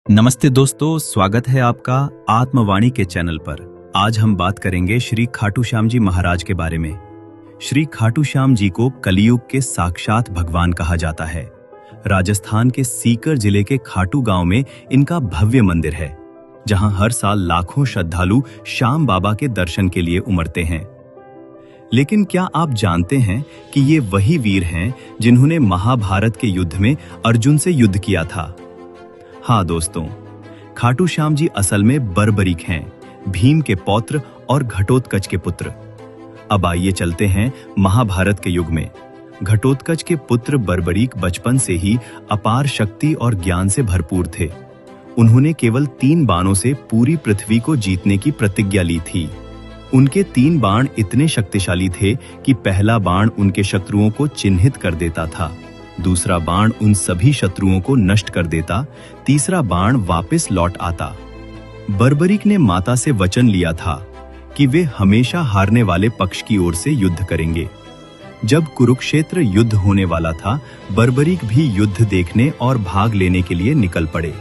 नमस्ते दोस्तों, स्वागत है आपका आत्मवाणी के चैनल पर। आज हम बात करेंगे श्री खाटू श्याम जी महाराज के बारे में। श्री खाटू श्याम जी को कलयुग के साक्षात भगवान कहा जाता है। राजस्थान के सीकर जिले के खाटू गांव में इनका भव्य मंदिर है, जहां हर साल लाखों श्रद्धालु श्याम बाबा के दर्शन के लिए उमड़ते हैं। लेकिन क्या आप जानते हैं कि ये वही वीर हैं जिन्होंने महाभारत के युद्ध में अर्जुन से युद्ध किया था? हाँ दोस्तों, खाटू श्याम जी असल में बर्बरीक हैं, भीम के पौत्र और घटोत्कच के पुत्र। अब आइए चलते हैं महाभारत के युग में। घटोत्कच के पुत्र बर्बरीक बचपन से ही अपार शक्ति और ज्ञान से भरपूर थे। उन्होंने केवल 3 बाणों से पूरी पृथ्वी को जीतने की प्रतिज्ञा ली थी। उनके 3 बाण इतने शक्तिशाली थे कि पहला बाण उनके शत्रुओं को चिन्हित कर देता था, दूसरा बाण उन सभी शत्रुओं को नष्ट कर देता, तीसरा बाण वापस लौट आता। बर्बरीक ने माता से वचन लिया था कि वे हमेशा हारने वाले पक्ष की ओर से युद्ध करेंगे। जब कुरुक्षेत्र युद्ध होने वाला था, बर्बरीक भी युद्ध देखने और भाग लेने के लिए निकल पड़े।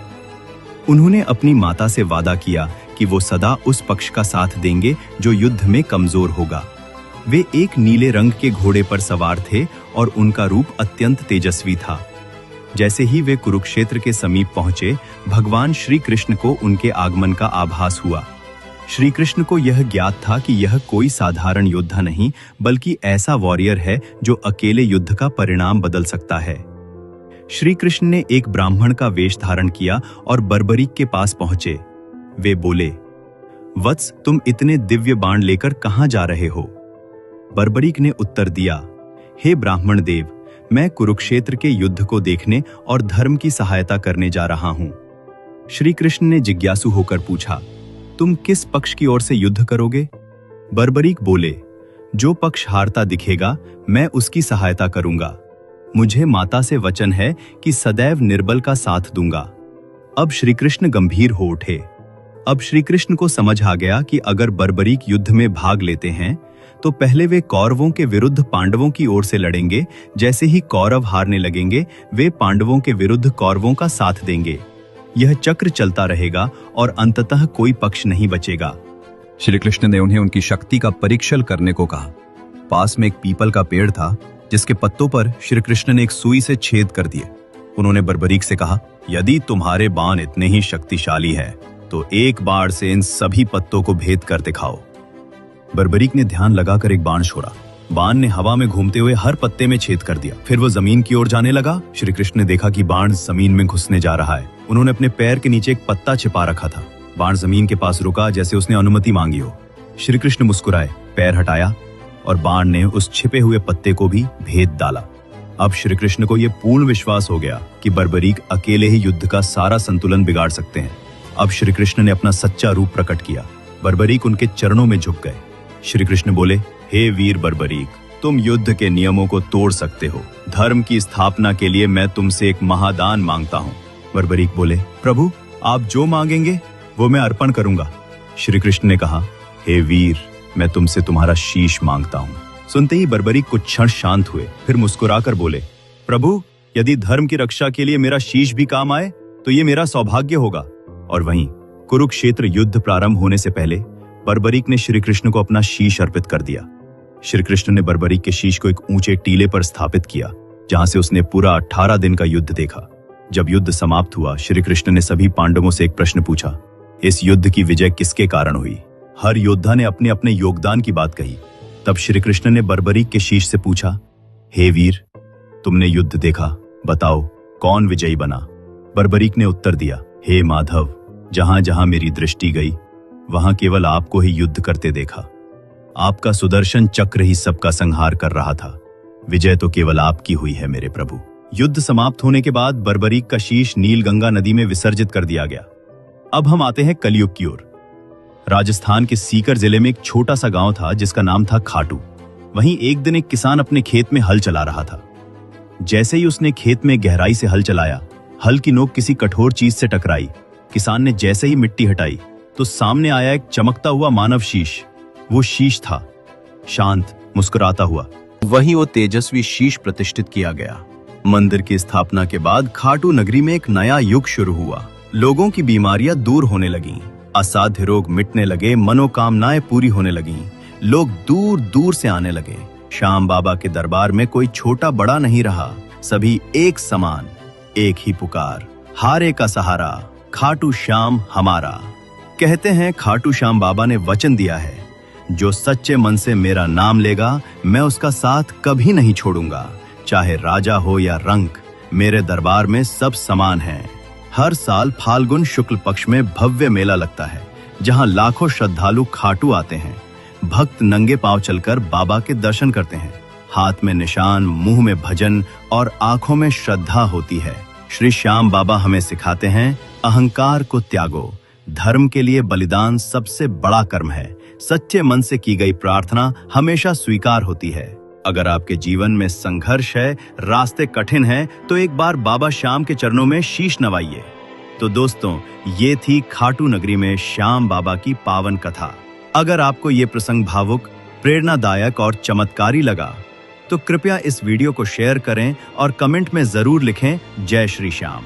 उन्होंने अपनी माता से वादा किया कि वो सदा उस पक्ष का साथ देंगे जो युद्ध में कमजोर होगा। वे एक नीले रंग के घोड़े पर सवार थे और उनका रूप अत्यंत तेजस्वी था। जैसे ही वे कुरुक्षेत्र के समीप पहुंचे, भगवान श्री कृष्ण को उनके आगमन का आभास हुआ। श्री कृष्ण को यह ज्ञात था कि यह कोई साधारण योद्धा नहीं, बल्कि ऐसा वॉरियर है जो अकेले युद्ध का परिणाम बदल सकता है। श्री कृष्ण ने एक ब्राह्मण का वेश धारण किया और बर्बरीक के पास पहुंचे। वे बोले, वत्स, तुम इतने दिव्य बाण लेकर कहां जा रहे हो? बर्बरीक ने उत्तर दिया, हे ब्राह्मण देव, मैं कुरुक्षेत्र के युद्ध को देखने और धर्म की सहायता करने जा रहा हूं। श्री कृष्ण ने जिज्ञासु होकर पूछा, तुम किस पक्ष की ओर से युद्ध करोगे? बर्बरीक बोले, जो पक्ष हारता दिखेगा मैं उसकी सहायता करूंगा। मुझे माता से वचन है कि सदैव निर्बल का साथ दूंगा। अब श्री कृष्ण गंभीर हो उठे। अब श्री कृष्ण को समझ आ गया कि अगर बर्बरीक युद्ध में भाग लेते हैं तो पहले वे कौरवों के विरुद्ध पांडवों की ओर से लड़ेंगे। जैसे ही कौरव हारने लगेंगे, वे पांडवों के विरुद्ध कौरवों का साथ देंगे। यह चक्र चलता रहेगा और अंततः कोई पक्ष नहीं बचेगा। श्री कृष्ण ने उन्हें उनकी शक्ति का परीक्षण करने को कहा। पास में एक पीपल का पेड़ था, जिसके पत्तों पर श्री कृष्ण ने एक सुई से छेद कर दिए। उन्होंने बर्बरीक से कहा, यदि तुम्हारे बाण इतने ही शक्तिशाली हैं, तो एक बाण से इन सभी पत्तों को भेद कर दिखाओ। बर्बरीक ने ध्यान लगाकर एक बाण छोड़ा। बाण ने हवा में घूमते हुए हर पत्ते में छेद कर दिया। फिर वो जमीन की ओर जाने लगा। श्री कृष्ण ने देखा कि बाण जमीन में घुसने जा रहा है। उन्होंने अपने पैर के नीचे एक पत्ता छिपा रखा था। बाण जमीन के पास रुका, जैसे उसने अनुमति मांगी हो। श्री कृष्ण मुस्कुराए, पैर हटाया और बाण ने उस छिपे हुए पत्ते को भी भेद डाला। अब श्री कृष्ण को यह पूर्ण विश्वास हो गया कि बर्बरीक अकेले ही युद्ध का सारा संतुलन बिगाड़ सकते हैं। अब श्री कृष्ण ने अपना सच्चा रूप प्रकट किया। बर्बरीक उनके चरणों में झुक गए। श्री कृष्ण बोले, हे वीर बर्बरीक, तुम युद्ध के नियमों को तोड़ सकते हो। धर्म की स्थापना के लिए मैं तुमसे एक महादान मांगता हूँ। बर्बरीक बोले, प्रभु, आप जो मांगेंगे वो मैं अर्पण करूंगा। श्री कृष्ण ने कहा, हे वीर, मैं तुमसे तुम्हारा शीश मांगता हूँ। सुनते ही बर्बरीक कुछ क्षण शांत हुए, फिर मुस्कुराकर बोले, प्रभु, यदि धर्म की रक्षा के लिए मेरा शीश भी काम आए तो ये मेरा सौभाग्य होगा। और वहीं कुरुक्षेत्र युद्ध प्रारंभ होने से पहले बर्बरीक ने श्री कृष्ण को अपना शीश अर्पित कर दिया। श्री कृष्ण ने बर्बरीक के शीश को एक ऊंचे टीले पर स्थापित किया, जहां से उसने पूरा 18 दिन का युद्ध देखा। जब युद्ध समाप्त हुआ, श्री कृष्ण ने सभी पांडवों से एक प्रश्न पूछा, इस युद्ध की विजय किसके कारण हुई? हर योद्धा ने अपने अपने योगदान की बात कही। तब श्री कृष्ण ने बर्बरीक के शीश से पूछा, हे वीर, तुमने युद्ध देखा, बताओ कौन विजयी बना? बर्बरीक ने उत्तर दिया, हे माधव, जहां जहां मेरी दृष्टि गई वहां केवल आपको ही युद्ध करते देखा। आपका सुदर्शन चक्र ही सबका संहार कर रहा था। विजय तो केवल आपकी हुई है मेरे प्रभु। युद्ध समाप्त होने के बाद बर्बरीक का शीश नीलगंगा नदी में विसर्जित कर दिया गया। अब हम आते हैं कलयुग की ओर। राजस्थान के सीकर जिले में एक छोटा सा गांव था जिसका नाम था खाटू। वहीं एक दिन एक किसान अपने खेत में हल चला रहा था। जैसे ही उसने खेत में गहराई से हल चलाया, हल की नोक किसी कठोर चीज से टकराई। किसान ने जैसे ही मिट्टी हटाई तो सामने आया एक चमकता हुआ मानव शीश। वो शीश था, शांत, मुस्कुराता हुआ। वहीं वो तेजस्वी शीश प्रतिष्ठित किया गया। मंदिर की स्थापना के बाद खाटू नगरी में एक नया युग शुरू हुआ। लोगों की बीमारियां दूर होने लगीं, असाध्य रोग मिटने लगे, मनोकामनाएं पूरी होने लगीं, लोग दूर दूर से आने लगे। श्याम बाबा के दरबार में कोई छोटा बड़ा नहीं रहा, सभी एक समान, एक ही पुकार, हारे का सहारा, खाटू श्याम हमारा। कहते हैं खाटू श्याम बाबा ने वचन दिया है, जो सच्चे मन से मेरा नाम लेगा मैं उसका साथ कभी नहीं छोड़ूंगा। चाहे राजा हो या रंक, मेरे दरबार में सब समान हैं। हर साल फाल्गुन शुक्ल पक्ष में भव्य मेला लगता है, जहां लाखों श्रद्धालु खाटू आते हैं। भक्त नंगे पांव चलकर बाबा के दर्शन करते हैं। हाथ में निशान, मुंह में भजन और आंखों में श्रद्धा होती है। श्री श्याम बाबा हमें सिखाते हैं, अहंकार को त्यागो, धर्म के लिए बलिदान सबसे बड़ा कर्म है। सच्चे मन से की गई प्रार्थना हमेशा स्वीकार होती है। अगर आपके जीवन में संघर्ष है, रास्ते कठिन हैं, तो एक बार बाबा श्याम के चरणों में शीश नवाइए। तो दोस्तों, ये थी खाटू नगरी में श्याम बाबा की पावन कथा। अगर आपको ये प्रसंग भावुक, प्रेरणादायक और चमत्कारी लगा, तो कृपया इस वीडियो को शेयर करें और कमेंट में जरूर लिखें, जय श्री श्याम।